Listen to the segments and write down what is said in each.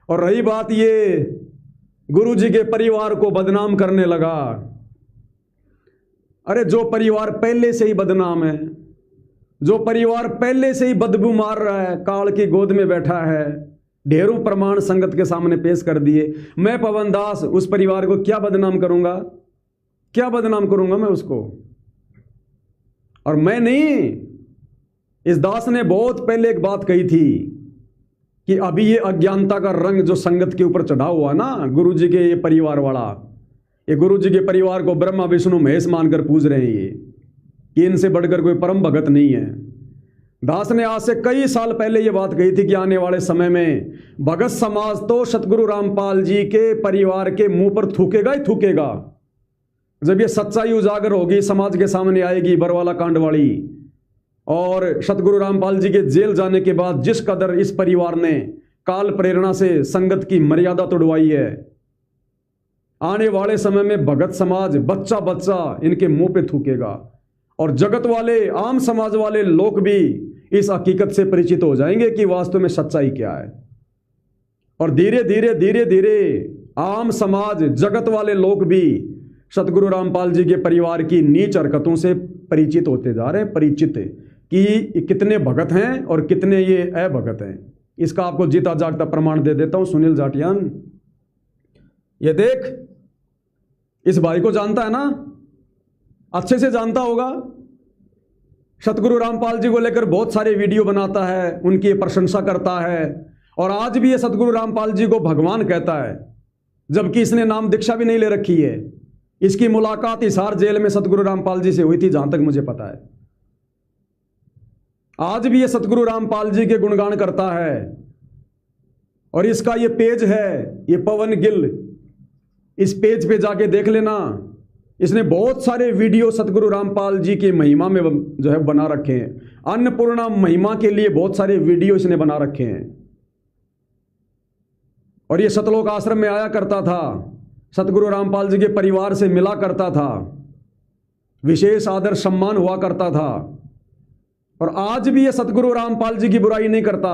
और रही बात ये गुरुजी के परिवार को बदनाम करने लगा। अरे जो परिवार पहले से ही बदनाम है, जो परिवार पहले से ही बदबू मार रहा है, काल की गोद में बैठा है, ढेरों प्रमाण संगत के सामने पेश कर दिए। मैं पवन दास उस परिवार को क्या बदनाम करूंगा? क्या बदनाम करूंगा मैं उसको? और मैं नहीं, इस दास ने बहुत पहले एक बात कही थी कि अभी ये अज्ञानता का रंग जो संगत के ऊपर चढ़ा हुआ ना, गुरुजी के ये परिवार वाला, ये गुरुजी के परिवार को ब्रह्मा विष्णु महेश मानकर पूज रहे हैं ये, कि इनसे बढ़कर कोई परम भगत नहीं है। दास ने आज से कई साल पहले ये बात कही थी कि आने वाले समय में भगत समाज तो सतगुरु रामपाल जी के परिवार के मुंह पर थूकेगा ही थूकेगा। जब ये सच्चाई उजागर होगी, समाज के सामने आएगी बरवाला कांड वाली, और सतगुरु रामपाल जी के जेल जाने के बाद जिस कदर इस परिवार ने काल प्रेरणा से संगत की मर्यादा तोड़वाई है, आने वाले समय में भगत समाज बच्चा बच्चा इनके मुंह पे थूकेगा, और जगत वाले, आम समाज वाले लोग भी इस हकीकत से परिचित हो जाएंगे कि वास्तव में सच्चाई क्या है। और धीरे धीरे धीरे धीरे आम समाज, जगत वाले लोग भी सतगुरु रामपाल जी के परिवार की नीच हरकतों से परिचित होते जा रहे हैं, परिचित कि कितने भगत हैं और कितने ये अभगत हैं। इसका आपको जीता जागता प्रमाण दे देता हूं। सुनील जाटियान, ये देख, इस भाई को जानता है ना, अच्छे से जानता होगा। सतगुरु रामपाल जी को लेकर बहुत सारे वीडियो बनाता है, उनकी प्रशंसा करता है, और आज भी ये सतगुरु रामपाल जी को भगवान कहता है, जबकि इसने नाम दीक्षा भी नहीं ले रखी है। इसकी मुलाकात हिसार जेल में सतगुरु रामपाल जी से हुई थी, जहां तक मुझे पता है। आज भी ये सतगुरु रामपाल जी के गुणगान करता है, और इसका ये पेज है, ये पवन गिल, इस पेज पे जाके देख लेना। इसने बहुत सारे वीडियो सतगुरु रामपाल जी की महिमा में जो है बना रखे हैं। अन्नपूर्णा महिमा के लिए बहुत सारे वीडियो इसने बना रखे हैं। और ये सतलोक आश्रम में आया करता था, सतगुरु रामपाल जी के परिवार से मिला करता था, विशेष आदर सम्मान हुआ करता था। और आज भी ये सतगुरु रामपाल जी की बुराई नहीं करता,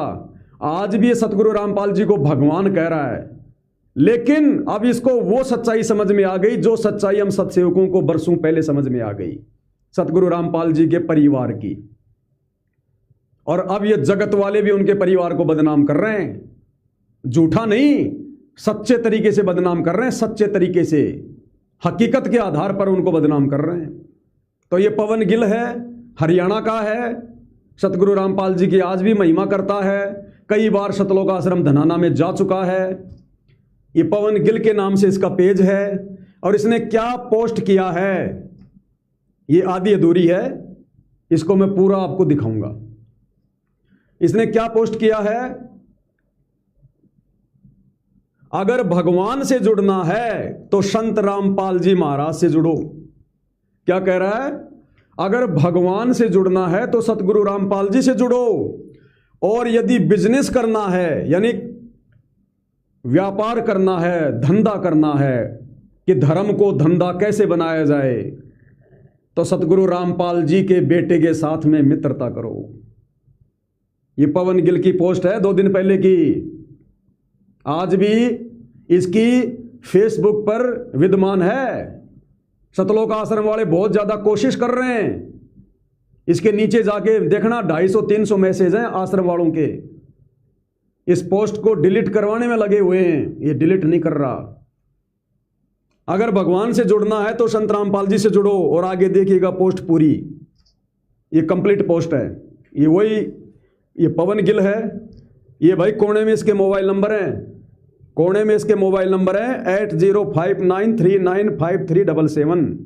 आज भी ये सतगुरु रामपाल जी को भगवान कह रहा है। लेकिन अब इसको वो सच्चाई समझ में आ गई जो सच्चाई हम सत्सेवकों को बरसों पहले समझ में आ गई, सतगुरु रामपाल जी के परिवार की। और अब ये जगत वाले भी उनके परिवार को बदनाम कर रहे हैं, झूठा नहीं, सच्चे तरीके से बदनाम कर रहे हैं, सच्चे तरीके से, हकीकत के आधार पर उनको बदनाम कर रहे हैं। तो ये पवन गिल है, हरियाणा का है, सतगुरु रामपाल जी की आज भी महिमा करता है, कई बार सतलोक आश्रम धनाना में जा चुका है। ये पवन गिल के नाम से इसका पेज है, और इसने क्या पोस्ट किया है ये आधी अधूरी है, इसको मैं पूरा आपको दिखाऊंगा। इसने क्या पोस्ट किया है? अगर भगवान से जुड़ना है तो संत रामपाल जी महाराज से जुड़ो। क्या कह रहा है? अगर भगवान से जुड़ना है तो सतगुरु रामपाल जी से जुड़ो, और यदि बिजनेस करना है, यानी व्यापार करना है, धंधा करना है कि धर्म को धंधा कैसे बनाया जाए, तो सतगुरु रामपाल जी के बेटे के साथ में मित्रता करो। ये पवन गिल की पोस्ट है 2 दिन पहले की, आज भी इसकी फेसबुक पर विद्यमान है। सतलोक आश्रम वाले बहुत ज्यादा कोशिश कर रहे हैं, इसके नीचे जाके देखना 250-300 मैसेज हैं आश्रम वालों के, इस पोस्ट को डिलीट करवाने में लगे हुए हैं, ये डिलीट नहीं कर रहा। अगर भगवान से जुड़ना है तो संत रामपाल जी से जुड़ो, और आगे देखिएगा पोस्ट पूरी, ये कंप्लीट पोस्ट है। ये वही, ये पवन गिल है, ये भाई कोने में इसके मोबाइल नंबर हैं, कोने में इसके मोबाइल नंबर है 8059395377।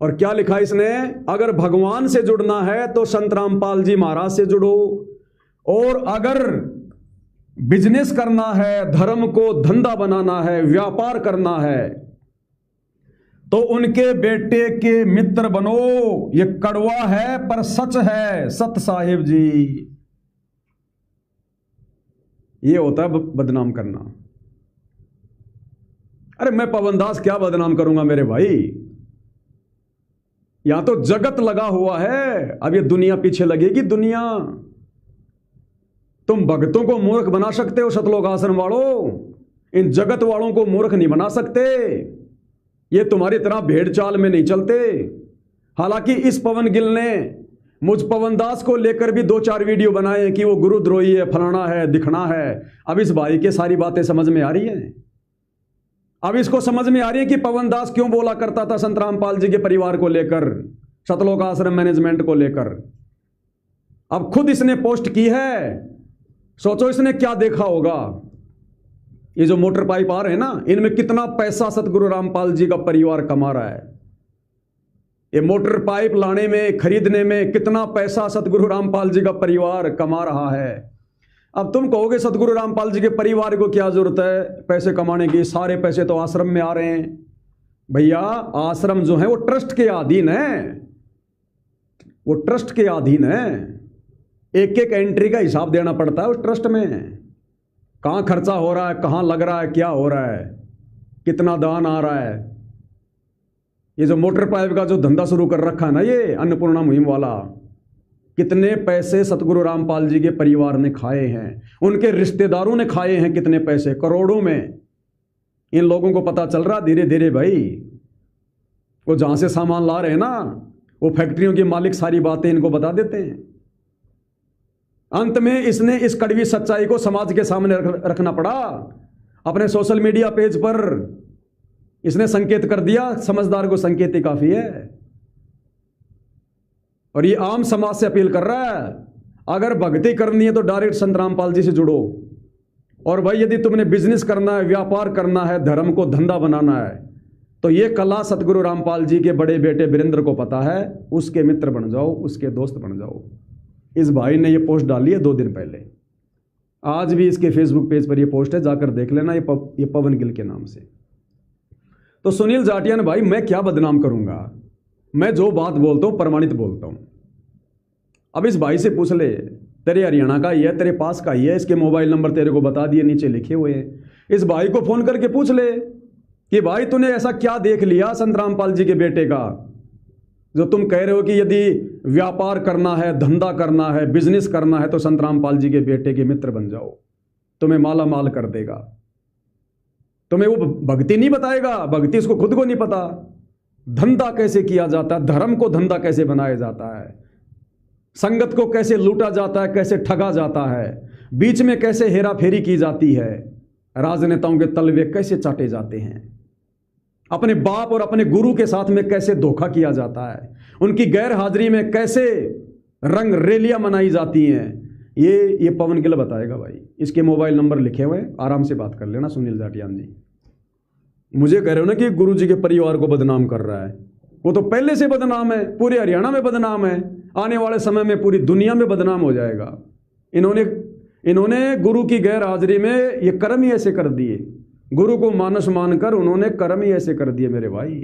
और क्या लिखा इसने? अगर भगवान से जुड़ना है तो संत रामपाल जी महाराज से जुड़ो, और अगर बिजनेस करना है, धर्म को धंधा बनाना है, व्यापार करना है, तो उनके बेटे के मित्र बनो। ये कड़वा है पर सच है, सत साहिब जी। ये होता है बदनाम करना। अरे मैं पवन दास क्या बदनाम करूंगा मेरे भाई, यहां तो जगत लगा हुआ है, अब ये दुनिया पीछे लगेगी। दुनिया तुम भक्तों को मूर्ख बना सकते हो सतलोक आश्रम वालों, इन जगत वालों को मूर्ख नहीं बना सकते। ये तुम्हारी तरह भेड़ चाल में नहीं चलते। हालांकि इस पवन गिल ने मुझ पवन दास को लेकर भी 2-4 वीडियो बनाए कि वो गुरुद्रोही है, फलाना है, दिखना है। अब इस भाई के सारी बातें समझ में आ रही हैं। अब इसको समझ में आ रही है कि पवन दास क्यों बोला करता था संत रामपाल जी के परिवार को लेकर, सतलोक आश्रम मैनेजमेंट को लेकर। अब खुद इसने पोस्ट की है, सोचो इसने क्या देखा होगा। ये जो मोटर पाइप आ रहे हैं ना, इनमें कितना पैसा सतगुरु रामपाल जी का परिवार कमा रहा है। ये मोटर पाइप लाने में, खरीदने में कितना पैसा सतगुरु रामपाल जी का परिवार कमा रहा है। अब तुम कहोगे सतगुरु रामपाल जी के परिवार को क्या जरूरत है पैसे कमाने की, सारे पैसे तो आश्रम में आ रहे हैं। भैया आश्रम जो है वो ट्रस्ट के अधीन है, वो ट्रस्ट के अधीन है। एक एक एंट्री का हिसाब देना पड़ता है उस ट्रस्ट में, कहाँ खर्चा हो रहा है, कहाँ लग रहा है, क्या हो रहा है, कितना दान आ रहा है। ये जो मोटर पाइप का जो धंधा शुरू कर रखा है ना, ये अन्नपूर्णा मुहिम वाला, कितने पैसे सतगुरु रामपाल जी के परिवार ने खाए हैं, उनके रिश्तेदारों ने खाए हैं कितने पैसे, करोड़ों में। इन लोगों को पता चल रहा धीरे धीरे भाई। वो जहां से सामान ला रहे हैं ना, वो फैक्ट्रियों के मालिक सारी बातें इनको बता देते हैं। अंत में इसने इस कड़वी सच्चाई को समाज के सामने रखना पड़ा। अपने सोशल मीडिया पेज पर इसने संकेत कर दिया, समझदार को संकेत ही काफी है। और ये आम समाज से अपील कर रहा है, अगर भक्ति करनी है तो डायरेक्ट संत रामपाल जी से जुड़ो। और भाई यदि तुमने बिजनेस करना है, व्यापार करना है, धर्म को धंधा बनाना है, तो ये कला सतगुरु रामपाल जी के बड़े बेटे वीरेंद्र को पता है। उसके मित्र बन जाओ, उसके दोस्त बन जाओ। इस भाई ने ये पोस्ट डाली है 2 दिन पहले, आज भी इसके फेसबुक पेज पर ये पोस्ट है, जाकर देख लेना, ये पवन गिल के नाम से। तो सुनील जाटिया ने भाई मैं क्या बदनाम करूंगा, मैं जो बात बोलता हूं प्रमाणित बोलता हूं। अब इस भाई से पूछ ले, तेरे हरियाणा का ही है, तेरे पास का ही है, इसके मोबाइल नंबर तेरे को बता दिए, नीचे लिखे हुए हैं। इस भाई को फोन करके पूछ ले कि भाई तूने ऐसा क्या देख लिया संत रामपाल जी के बेटे का, जो तुम कह रहे हो कि यदि व्यापार करना है, धंधा करना है, बिजनेस करना है तो संत रामपाल जी के बेटे के मित्र बन जाओ, तुम्हें माला माल कर देगा। तुम्हें वो भक्ति नहीं बताएगा, भक्ति उसको खुद को नहीं पता। धंधा कैसे किया जाता है, धर्म को धंधा कैसे बनाया जाता है, संगत को कैसे लूटा जाता है, कैसे ठगा जाता है, बीच में कैसे हेरा फेरी की जाती है, राजनेताओं के तलवे कैसे चाटे जाते हैं, अपने बाप और अपने गुरु के साथ में कैसे धोखा किया जाता है, उनकी गैर हाजिरी में कैसे रंग रेलियां मनाई जाती हैं, ये पवन गिल बताएगा भाई। इसके मोबाइल नंबर लिखे हुए, आराम से बात कर लेना सुनील जाटियान जी। मुझे कह रहे हो ना कि गुरु जी के परिवार को बदनाम कर रहा है, वो तो पहले से बदनाम है, पूरे हरियाणा में बदनाम है, आने वाले समय में पूरी दुनिया में बदनाम हो जाएगा। इन्होंने गुरु की गैर हाजिरी में ये कर्म ही ऐसे कर दिए, गुरु को मानस मानकर उन्होंने कर्म ही ऐसे कर दिए मेरे भाई।